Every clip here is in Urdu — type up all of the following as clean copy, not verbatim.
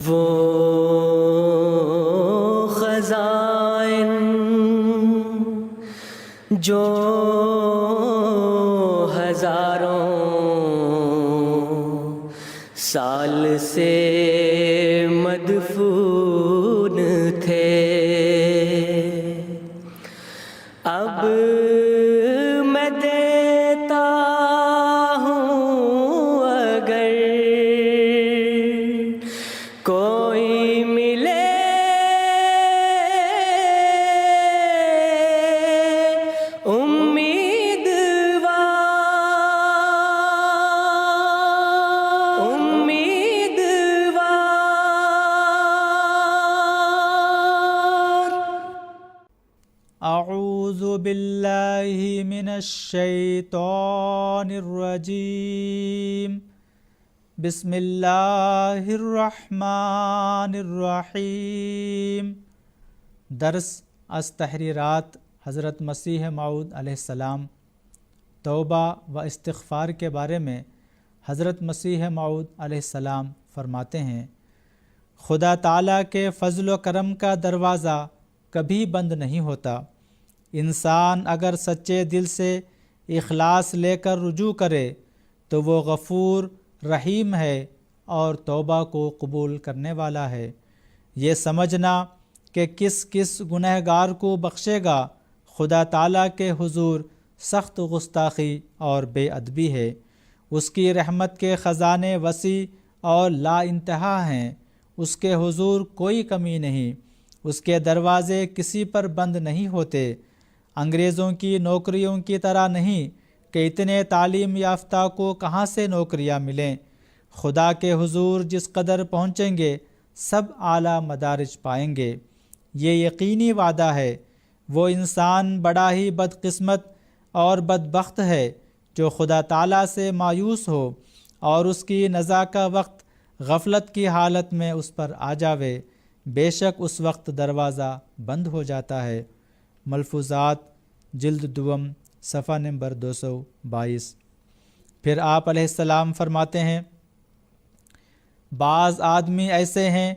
وہ خزائن جو ہزاروں سال سے مدفون تھے، اب میں دیتا ہوں اگر کوئی ملے اعوذ باللہ من الشیطان الرجیم، بسم اللہ الرحمن الرحیم۔ درس از تحریرات حضرت مسیح موعود علیہ السلام۔ توبہ و استغفار کے بارے میں حضرت مسیح موعود علیہ السلام فرماتے ہیں، خدا تعالیٰ کے فضل و کرم کا دروازہ کبھی بند نہیں ہوتا۔ انسان اگر سچے دل سے اخلاص لے کر رجوع کرے تو وہ غفور رحیم ہے اور توبہ کو قبول کرنے والا ہے۔ یہ سمجھنا کہ کس گنہگار کو بخشے گا، خدا تعالیٰ کے حضور سخت گستاخی اور بے ادبی ہے۔ اس کی رحمت کے خزانے وسیع اور لا انتہا ہیں، اس کے حضور کوئی کمی نہیں، اس کے دروازے کسی پر بند نہیں ہوتے۔ انگریزوں کی نوکریوں کی طرح نہیں کہ اتنے تعلیم یافتہ کو کہاں سے نوکریاں ملیں۔ خدا کے حضور جس قدر پہنچیں گے سب اعلیٰ مدارج پائیں گے۔ یہ یقینی وعدہ ہے۔ وہ انسان بڑا ہی بدقسمت اور بدبخت ہے جو خدا تعالیٰ سے مایوس ہو اور اس کی نزا کا وقت غفلت کی حالت میں اس پر آ جاوے، بے شک اس وقت دروازہ بند ہو جاتا ہے۔ ملفوظات جلد دوم صفحہ نمبر 222۔ پھر آپ علیہ السلام فرماتے ہیں، بعض آدمی ایسے ہیں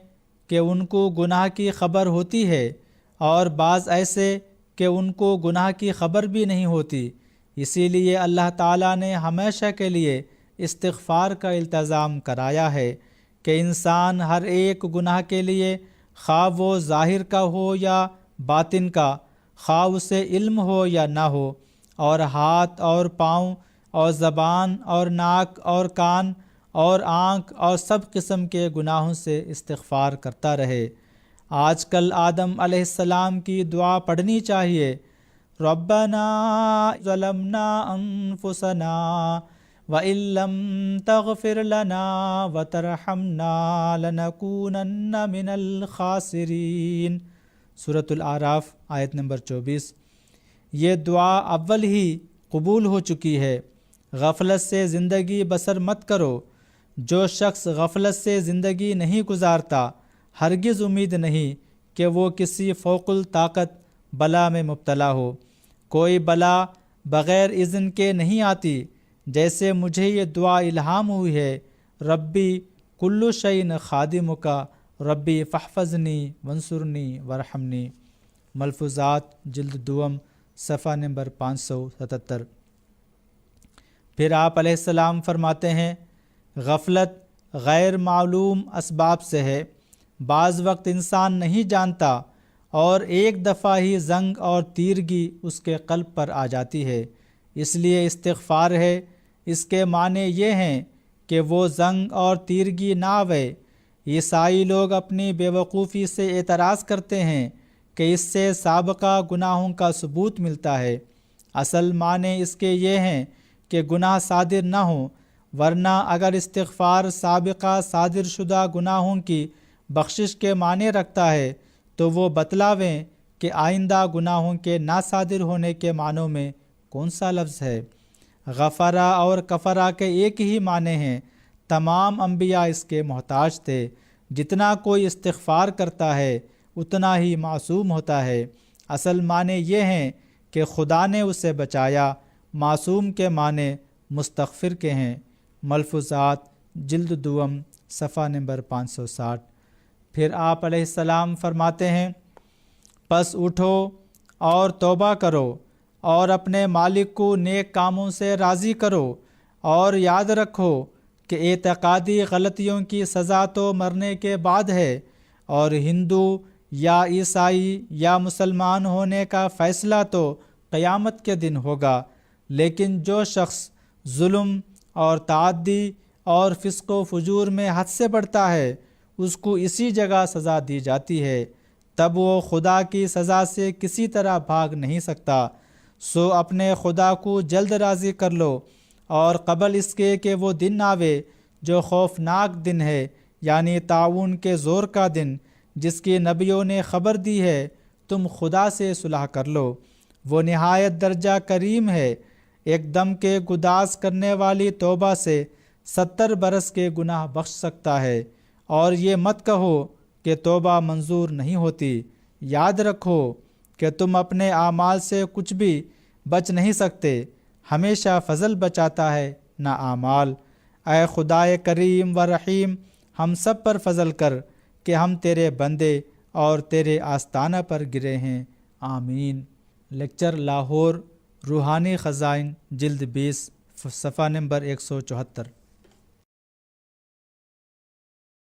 کہ ان کو گناہ کی خبر ہوتی ہے اور بعض ایسے کہ ان کو گناہ کی خبر بھی نہیں ہوتی، اسی لیے اللہ تعالیٰ نے ہمیشہ کے لیے استغفار کا التزام کرایا ہے کہ انسان ہر ایک گناہ کے لیے، خواہ وہ ظاہر کا ہو یا باطن کا، خواہ اسے علم ہو یا نہ ہو، اور ہاتھ اور پاؤں اور زبان اور ناک اور کان اور آنکھ اور سب قسم کے گناہوں سے استغفار کرتا رہے۔ آج کل آدم علیہ السلام کی دعا پڑھنی چاہیے، ربنا ظلمنا انفسنا وَإِن لَّمْ تَغْفِرْ لَنَا وَتَرْحَمْنَا لَنَكُونَنَّ مِنَ الْخَاسِرِينَ۔ سورۃ الاعراف آیت نمبر 24۔ یہ دعا اول ہی قبول ہو چکی ہے۔ غفلت سے زندگی بسر مت کرو۔ جو شخص غفلت سے زندگی نہیں گزارتا، ہرگز امید نہیں کہ وہ کسی فوق الطاقت بلا میں مبتلا ہو۔ کوئی بلا بغیر اذن کے نہیں آتی۔ جیسے مجھے یہ دعا الہام ہوئی ہے، ربی کل شیء خادمک ربی فاحفظنی وانصرنی وارحمنی۔ ملفوظات جلد دوم صفحہ نمبر 577۔ پھر آپ علیہ السلام فرماتے ہیں، غفلت غیر معلوم اسباب سے ہے۔ بعض وقت انسان نہیں جانتا اور ایک دفعہ ہی زنگ اور تیرگی اس کے قلب پر آ جاتی ہے، اس لیے استغفار ہے۔ اس کے معنی یہ ہیں کہ وہ زنگ اور تیرگی نہ آوے۔ عیسائی لوگ اپنی بے وقوفی سے اعتراض کرتے ہیں کہ اس سے سابقہ گناہوں کا ثبوت ملتا ہے۔ اصل معنی اس کے یہ ہیں کہ گناہ صادر نہ ہوں، ورنہ اگر استغفار سابقہ صادر شدہ گناہوں کی بخشش کے معنی رکھتا ہے تو وہ بتلاویں کہ آئندہ گناہوں کے نہ صادر ہونے کے معنوں میں کون سا لفظ ہے۔ غفرہ اور کفرہ کے ایک ہی معنی ہیں۔ تمام انبیاء اس کے محتاج تھے۔ جتنا کوئی استغفار کرتا ہے اتنا ہی معصوم ہوتا ہے۔ اصل معنی یہ ہیں کہ خدا نے اسے بچایا۔ معصوم کے معنی مستغفر کے ہیں۔ ملفوظات جلد دوم صفحہ نمبر 560۔ پھر آپ علیہ السلام فرماتے ہیں پس اٹھو اور توبہ کرو اور اپنے مالک کو نیک کاموں سے راضی کرو، اور یاد رکھو کہ اعتقادی غلطیوں کی سزا تو مرنے کے بعد ہے، اور ہندو یا عیسائی یا مسلمان ہونے کا فیصلہ تو قیامت کے دن ہوگا، لیکن جو شخص ظلم اور تعدی اور فسق و فجور میں حد سے بڑھتا ہے اس کو اسی جگہ سزا دی جاتی ہے، تب وہ خدا کی سزا سے کسی طرح بھاگ نہیں سکتا۔ سو اپنے خدا کو جلد راضی کر لو، اور قبل اس کے کہ وہ دن آوے جو خوفناک دن ہے، یعنی طاعون کے زور کا دن، جس کی نبیوں نے خبر دی ہے، تم خدا سے صلح کر لو۔ وہ نہایت درجہ کریم ہے، ایک دم کے گداز کرنے والی توبہ سے 70 برس کے گناہ بخش سکتا ہے۔ اور یہ مت کہو کہ توبہ منظور نہیں ہوتی، یاد رکھو کہ تم اپنے اعمال سے کچھ بھی بچ نہیں سکتے، ہمیشہ فضل بچاتا ہے نہ اعمال۔ اے خدائے کریم و رحیم، ہم سب پر فضل کر کہ ہم تیرے بندے اور تیرے آستانہ پر گرے ہیں، آمین۔ لیکچر لاہور، روحانی خزائن، جلد 20، صفحہ نمبر 174۔